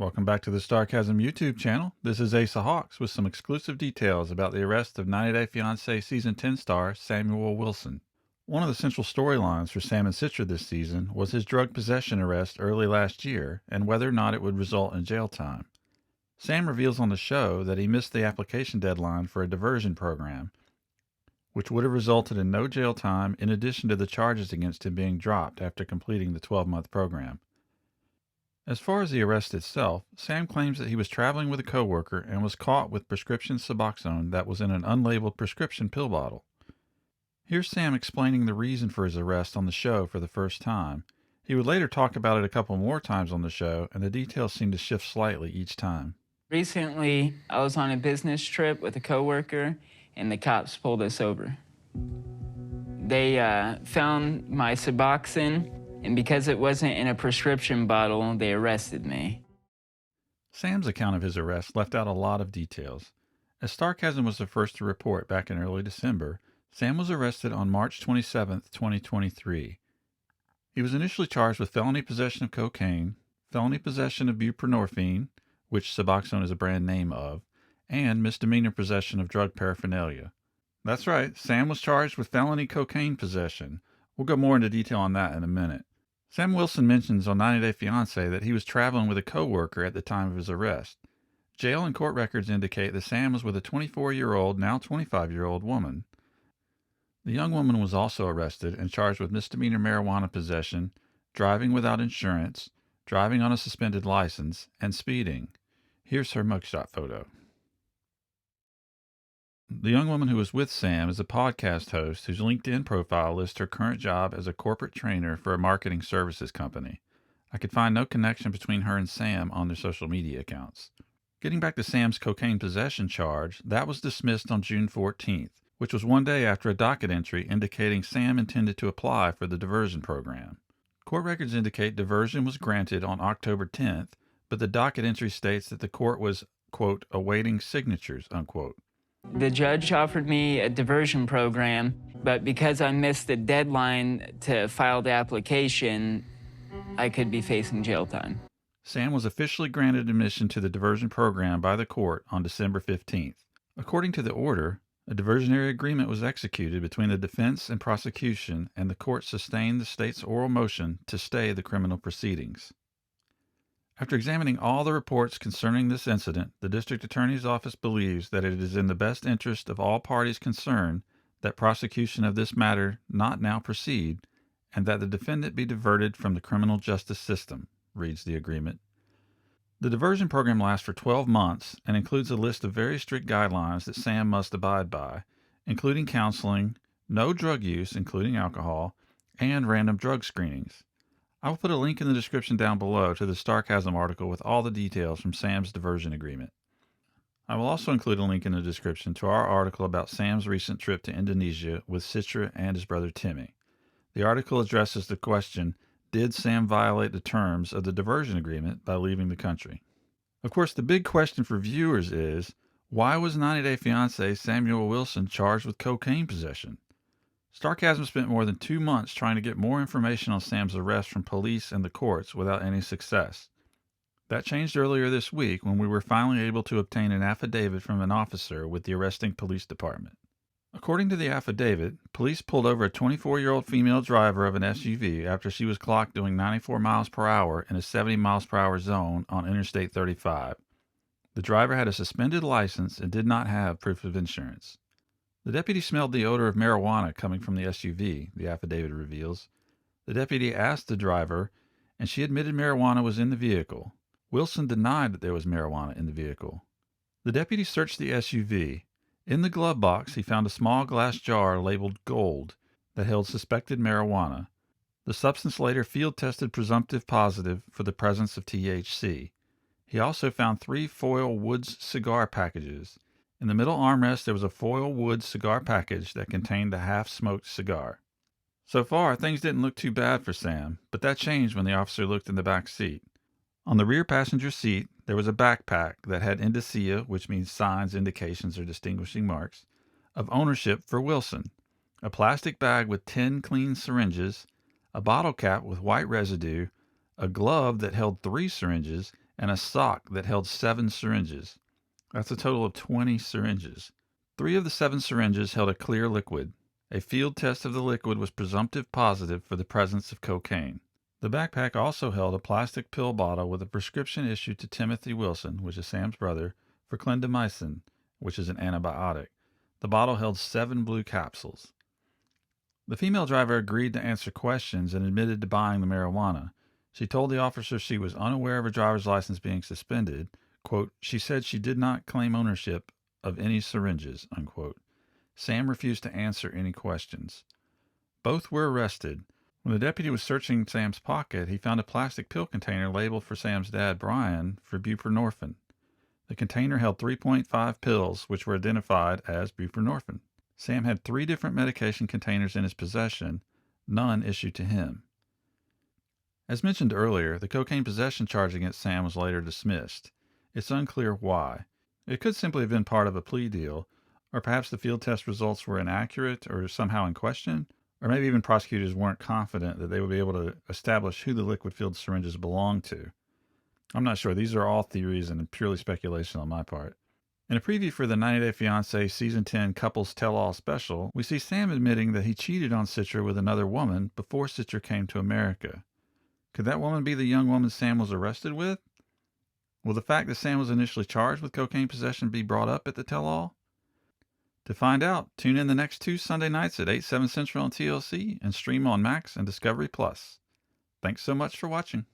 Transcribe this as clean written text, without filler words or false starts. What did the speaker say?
Welcome back to the Starcasm YouTube channel. This is Asa Hawks with some exclusive details about the arrest of 90 Day Fiancé Season 10 star Samuel Wilson. One of the central storylines for Sam and Citra this season was his drug possession arrest early last year and whether or not it would result in jail time. Sam reveals on the show that he missed the application deadline for a diversion program, which would have resulted in no jail time in addition to the charges against him being dropped after completing the 12-month program. As far as the arrest itself, Sam claims that he was traveling with a coworker and was caught with prescription Suboxone that was in an unlabeled prescription pill bottle. Here's Sam explaining the reason for his arrest on the show for the first time. He would later talk about it a couple more times on the show, and the details seem to shift slightly each time. Recently, I was on a business trip with a coworker, and the cops pulled us over. They found my Suboxone, and because it wasn't in a prescription bottle, they arrested me. Sam's account of his arrest left out a lot of details. As Starcasm was the first to report back in early December, Sam was arrested on March 27, 2023. He was initially charged with felony possession of cocaine, felony possession of buprenorphine, which Suboxone is a brand name of, and misdemeanor possession of drug paraphernalia. That's right, Sam was charged with felony cocaine possession. We'll go more into detail on that in a minute. Sam Wilson mentions on 90 Day Fiancé that he was traveling with a coworker at the time of his arrest. Jail and court records indicate that Sam was with a 24-year-old, now 25-year-old woman. The young woman was also arrested and charged with misdemeanor marijuana possession, driving without insurance, driving on a suspended license, and speeding. Here's her mugshot photo. The young woman who was with Sam is a podcast host whose LinkedIn profile lists her current job as a corporate trainer for a marketing services company. I could find no connection between her and Sam on their social media accounts. Getting back to Sam's cocaine possession charge, that was dismissed on June 14th, which was one day after a docket entry indicating Sam intended to apply for the diversion program. Court records indicate diversion was granted on October 10th, but the docket entry states that the court was, quote, awaiting signatures, unquote. The judge offered me a diversion program, but because I missed the deadline to file the application, I could be facing jail time. Sam was officially granted admission to the diversion program by the court on December 15th. According to the order, a diversionary agreement was executed between the defense and prosecution, and the court sustained the state's oral motion to stay the criminal proceedings. After examining all the reports concerning this incident, the district attorney's office believes that it is in the best interest of all parties concerned that prosecution of this matter not now proceed, and that the defendant be diverted from the criminal justice system, reads the agreement. The diversion program lasts for 12 months and includes a list of very strict guidelines that Sam must abide by, including counseling, no drug use, including alcohol, and random drug screenings. I will put a link in the description down below to the Starcasm article with all the details from Sam's diversion agreement. I will also include a link in the description to our article about Sam's recent trip to Indonesia with Citra and his brother Timmy. The article addresses the question, did Sam violate the terms of the diversion agreement by leaving the country? Of course, the big question for viewers is, why was 90 Day Fiancé Samuel Wilson charged with cocaine possession? Starcasm spent more than 2 months trying to get more information on Sam's arrest from police and the courts without any success. That changed earlier this week when we were finally able to obtain an affidavit from an officer with the arresting police department. According to the affidavit, police pulled over a 24-year-old female driver of an SUV after she was clocked doing 94 miles per hour in a 70 miles per hour zone on Interstate 35. The driver had a suspended license and did not have proof of insurance. The deputy smelled the odor of marijuana coming from the SUV, the affidavit reveals. The deputy asked the driver, and she admitted marijuana was in the vehicle. Wilson denied that there was marijuana in the vehicle. The deputy searched the SUV. In the glove box, he found a small glass jar labeled gold that held suspected marijuana. The substance later field tested presumptive positive for the presence of THC. He also found 3 foil woods cigar packages. In the middle armrest, there was a foil wood cigar package that contained a half-smoked cigar. So far, things didn't look too bad for Sam, but that changed when the officer looked in the back seat. On the rear passenger seat, there was a backpack that had indicia, which means signs, indications, or distinguishing marks, of ownership for Wilson, a plastic bag with 10 clean syringes, a bottle cap with white residue, a glove that held 3 syringes, and a sock that held 7 syringes. That's a total of 20 syringes. 3 of the 7 syringes held a clear liquid. A field test of the liquid was presumptive positive for the presence of cocaine. The backpack also held a plastic pill bottle with a prescription issued to Timothy Wilson, which is Sam's brother, for clindamycin, which is an antibiotic. The bottle held 7 blue capsules. The female driver agreed to answer questions and admitted to buying the marijuana. She told the officer she was unaware of her driver's license being suspended. Quote, she said she did not claim ownership of any syringes, unquote. Sam refused to answer any questions. Both were arrested. When the deputy was searching Sam's pocket, he found a plastic pill container labeled for Sam's dad, Brian, for buprenorphine. The container held 3.5 pills, which were identified as buprenorphine. Sam had 3 different medication containers in his possession, none issued to him. As mentioned earlier, the cocaine possession charge against Sam was later dismissed. It's unclear why. It could simply have been part of a plea deal, or perhaps the field test results were inaccurate or somehow in question, or maybe even prosecutors weren't confident that they would be able to establish who the liquid-filled syringes belonged to. I'm not sure. These are all theories and purely speculation on my part. In a preview for the 90 Day Fiancé Season 10 Couples Tell-All special, we see Sam admitting that he cheated on Citra with another woman before Citra came to America. Could that woman be the young woman Sam was arrested with? Will the fact that Sam was initially charged with cocaine possession be brought up at the tell-all? To find out, tune in the next 2 Sunday nights at 8, 7 Central on TLC and stream on Max and Discovery Plus. Thanks so much for watching.